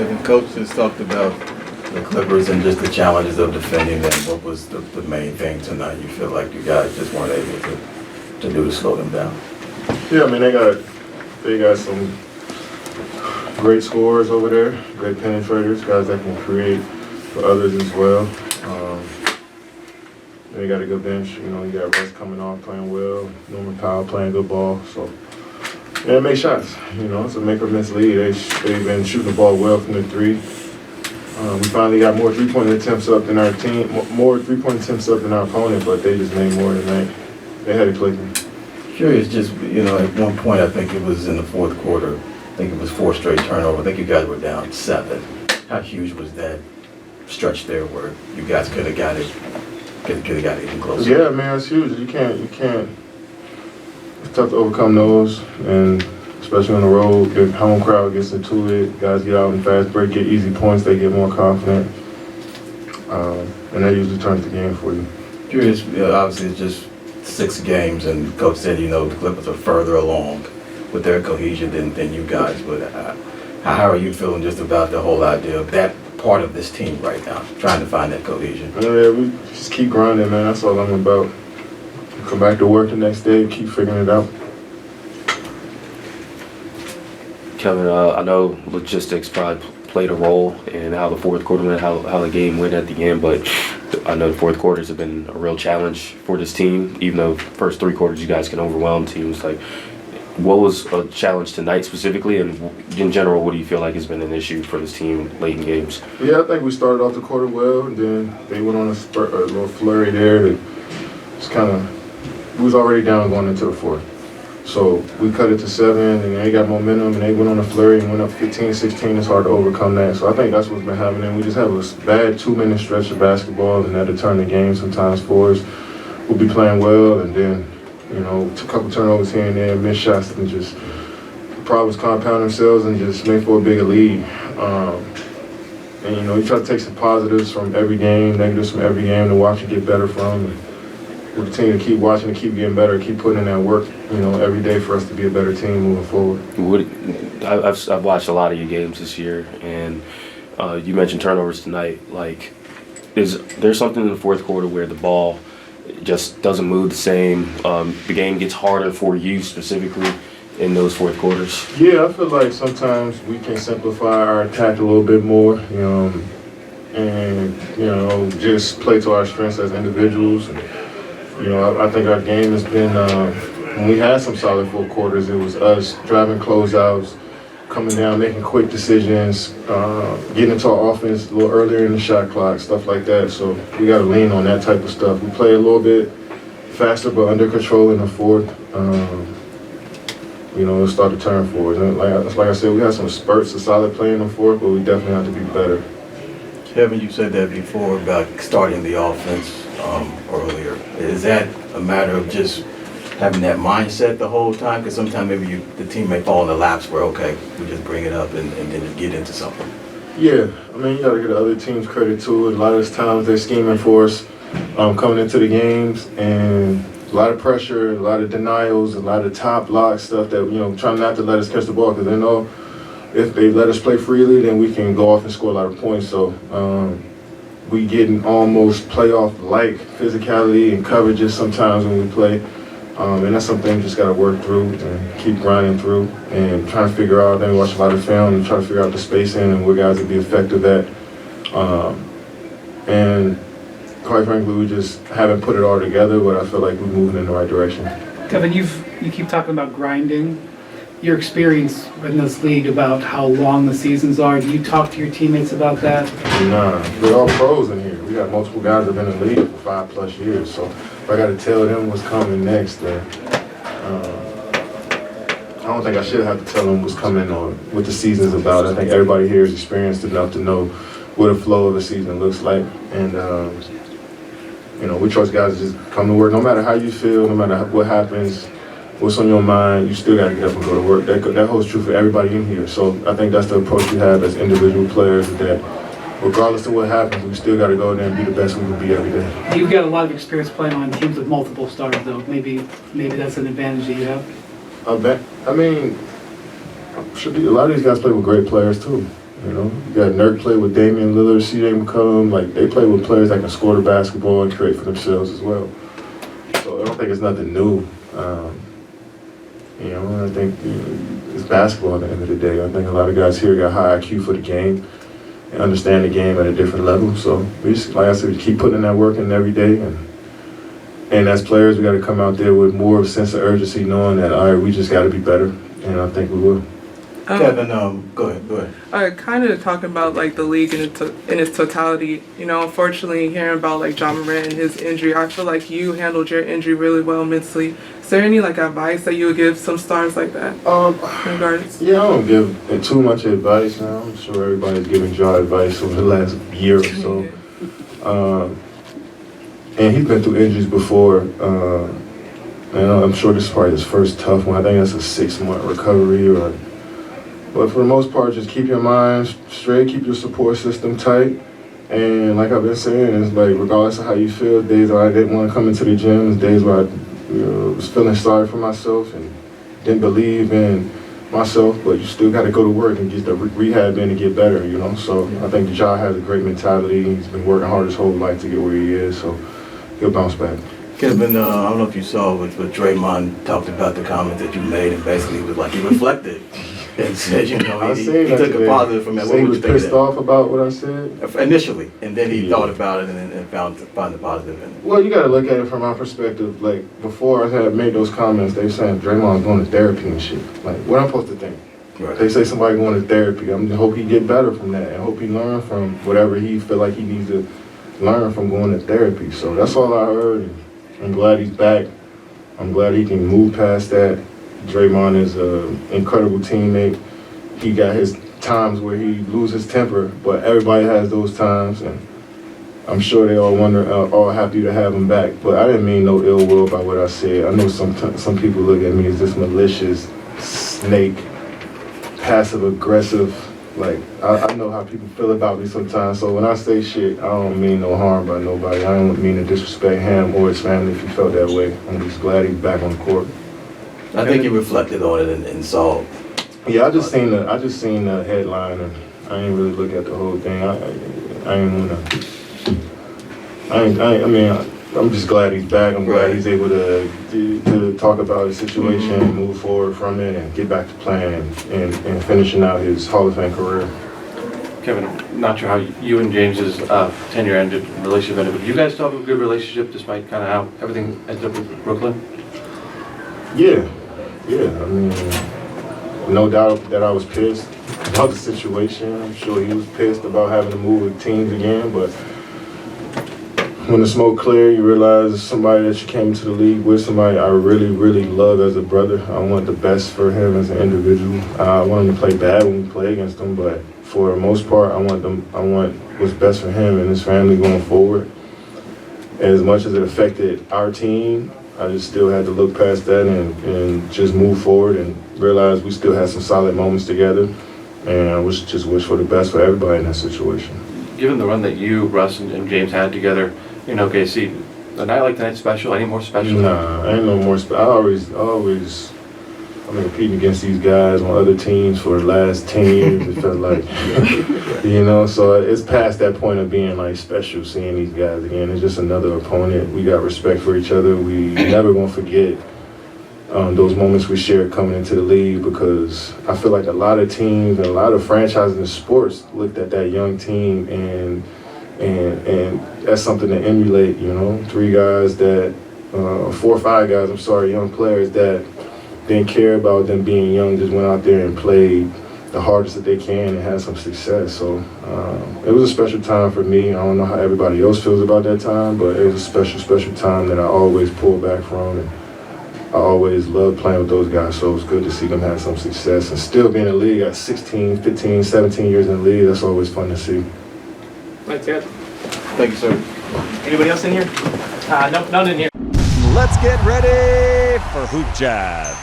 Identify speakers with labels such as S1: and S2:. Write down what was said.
S1: Kevin, Coach just talked about the Clippers and just the challenges of defending them. What was the main thing tonight? You feel like you guys just weren't able to do to slow them down?
S2: Yeah, I mean they got some great scorers over there, great penetrators, guys that can create for others as well. They got a good bench. You know, you got Russ coming off playing well, Norman Powell playing good ball. So yeah, they make shots. You know, it's a make or miss lead. They've been shooting the ball well from the three. We finally got more three-point attempts up than our team, more three-point attempts up than our opponent, but they just made more tonight. They had it clicking.
S1: Curious, just, you know, at one point, I think it was in the fourth quarter, I think it was 4 straight turnovers. I think you guys were down 7. How huge was that stretch there where you guys could have got it even closer?
S2: Yeah, man, it's huge. You can't. It's tough to overcome those, and especially on the road, the home crowd gets into it. Guys get out and fast break, get easy points, they get more confident, and that usually turns the game for you.
S1: Curious, obviously it's just 6 games, and Coach said, you know, the Clippers are further along with their cohesion than you guys. But how are you feeling just about the whole idea of that part of this team right now, trying to find that cohesion?
S2: Yeah, we just keep grinding, man. That's all I'm about. Come back to work the next day, keep figuring it out.
S3: Kevin, I know logistics probably played a role in how the fourth quarter went, how the game went at the end, but I know the fourth quarters have been a real challenge for this team, even though first 3 quarters you guys can overwhelm teams. Like, what was a challenge tonight specifically, and in general, what do you feel like has been an issue for this team late in games?
S2: Yeah, I think we started off the quarter well, and then they went on a little flurry there that just kind of, we was already down going into the fourth. So we cut it to 7, and they got momentum, and they went on a flurry and went up 15-16. It's hard to overcome that. So I think that's what's been happening. We just have a bad 2-minute stretch of basketball, and that'll turn the game sometimes for us. We'll be playing well, and then, you know, a couple turnovers here and there, missed shots, and just problems compound themselves and just make for a bigger lead. And, you know, you try to take some positives from every game, negatives from every game to watch you get better from. And we'll continue to keep watching and keep getting better, keep putting in that work, you know, every day for us to be a better team moving forward.
S3: I've watched a lot of your games this year, and you mentioned turnovers tonight. Like, is there something in the fourth quarter where the ball just doesn't move the same? The game gets harder for you specifically in those fourth quarters? Yeah,
S2: I feel like sometimes we can simplify our attack a little bit more, and, you know, just play to our strengths as individuals. And, you know, I think our game has been, when we had some solid fourth quarters, it was us driving closeouts, coming down, making quick decisions, getting into our offense a little earlier in the shot clock, stuff like that. So we got to lean on that type of stuff. We play a little bit faster but under control in the fourth. You know, it'll start to turn for us. And like I said, we had some spurts of solid play in the fourth, but we definitely have to be better.
S1: Kevin, you said that before about starting the offense earlier. Is that a matter of just having that mindset the whole time? Because sometimes maybe the team may fall in the laps where, okay, we just bring it up and then you get into something.
S2: Yeah, I mean, you got to give the other teams credit too. A lot of those times they're scheming for us coming into the games, and a lot of pressure, a lot of denials, a lot of top block stuff that, you know, trying not to let us catch the ball, because they know if they let us play freely, then we can go off and score a lot of points. So we getting almost playoff-like physicality and coverages sometimes when we play. And that's something we just got to work through and keep grinding through and trying to figure out. Then we watch a lot of film and try to figure out the spacing and where guys would be effective at. And quite frankly, we just haven't put it all together, but I feel like we're moving in the right direction.
S4: Kevin, you keep talking about grinding. Your experience in this league about how long the seasons are, do you talk to your teammates about that?
S2: Nah, they're all pros in here. We got multiple guys that have been in the league for 5+ years, so if I got to tell them what's coming next, then I don't think I should have to tell them what's coming or what the season's about. I think everybody here is experienced enough to know what the flow of the season looks like, and you know, we trust guys to just come to work. No matter how you feel, no matter what happens, what's on your mind, you still got to get up and go to work. That holds true for everybody in here. So I think that's the approach we have as individual players, that regardless of what happens, we still got to go there and be the best we can be every day.
S4: You've got a lot of experience playing on teams with multiple stars, though. Maybe that's an advantage that you have.
S2: I mean, a lot of these guys play with great players too. You know, you got Nurk play with Damian Lillard, C.J. McCollum. Like, they play with players that can score the basketball and create for themselves as well. So I don't think it's nothing new. You know, I think it's basketball at the end of the day. I think a lot of guys here got high IQ for the game and understand the game at a different level. So we just, like I said, we keep putting in that work in every day. And as players, we got to come out there with more of a sense of urgency, knowing that, all right, we just got to be better. And I think we will.
S1: Kevin, go ahead.
S5: Kind of talking about like the league in its totality. You know, unfortunately, hearing about like John Morant and his injury, I feel like you handled your injury really well mentally. Is there any like advice that you would give some stars like that? In regards?
S2: Yeah, I don't give too much advice now. I'm sure everybody's giving Ja advice over the last year or so. And he's been through injuries before. And I'm sure this is probably his first tough one. I think that's a 6-month recovery. But for the most part, just keep your mind straight, keep your support system tight. And like I've been saying, it's like regardless of how you feel, days where I didn't want to come into the gym, days where I was feeling sorry for myself and didn't believe in myself, but you still got to go to work and get the rehab in and get better, you know. So I think Ja has a great mentality. He's been working hard his whole life to get where he is, so he'll bounce back.
S1: Kevin, I don't know if you saw what Draymond talked about the comments that you made, and basically it was like he reflected and said, you know, he took a positive from that.
S2: He was pissed off about what I said?
S1: Initially, and then he thought about it and found the positive in it.
S2: Well, you got to look at it from my perspective. Like, before I had made those comments, they were saying Draymond's going to therapy and shit. Like, what I'm supposed to think?
S1: Right.
S2: They say somebody going to therapy. I hope he get better from that. I hope he learn from whatever he feel like he needs to learn from going to therapy. So that's all I heard. And I'm glad he's back. I'm glad he can move past that. Draymond is an incredible teammate. He got his times where he loses temper, but everybody has those times, and I'm sure they all all happy to have him back. But I didn't mean no ill will by what I said. I know some people look at me as this malicious snake, passive aggressive. Like, I know how people feel about me sometimes. So when I say shit, I don't mean no harm by nobody. I don't mean to disrespect him or his family if he felt that way. I'm just glad he's back on the court.
S1: I think he reflected on it and saw.
S2: Yeah, I just seen the headline, and I ain't really look at the whole thing. I'm just glad he's back. I'm glad he's able to talk about his situation and move forward from it and get back to playing and finishing out his Hall of Fame career.
S6: Kevin, not sure how you and James's tenure ended, relationship ended, but you guys still have a good relationship despite kind of how everything ended up with Brooklyn?
S2: Yeah. I mean, no doubt that I was pissed about the situation. I'm sure he was pissed about having to move with teams again, but when the smoke cleared, you realize somebody that you came into the league with, somebody I really, really love as a brother. I want the best for him as an individual. I want him to play bad when we play against him, but for the most part, I want what's best for him and his family going forward. As much as it affected our team, I just still had to look past that and just move forward and realize we still had some solid moments together. And I wish for the best for everybody in that situation.
S6: Given the run that you, Russ, and James had together in OKC, a night like tonight's special? Any more special?
S2: Nah, ain't no more special. I've been competing against these guys on other teams for the last 10 years, it felt like. You know, so it's past that point of being like special, seeing these guys again. It's just another opponent. We got respect for each other. We never gonna forget those moments we shared coming into the league, because I feel like a lot of teams and a lot of franchises in sports looked at that young team and that's something to emulate, you know. 4 or 5 guys, young players that didn't care about them being young, just went out there and played the hardest that they can and had some success. So it was a special time for me. I don't know how everybody else feels about that time, but it was a special, special time that I always pull back from. And I always loved playing with those guys, so it was good to see them have some success and still be in the league at 16, 15, 17 years in the league. That's always fun to see.
S4: That's it.
S1: Thank you, sir.
S7: Anybody else in here? Nope, none in here.
S8: Let's get ready for Hoop Jab.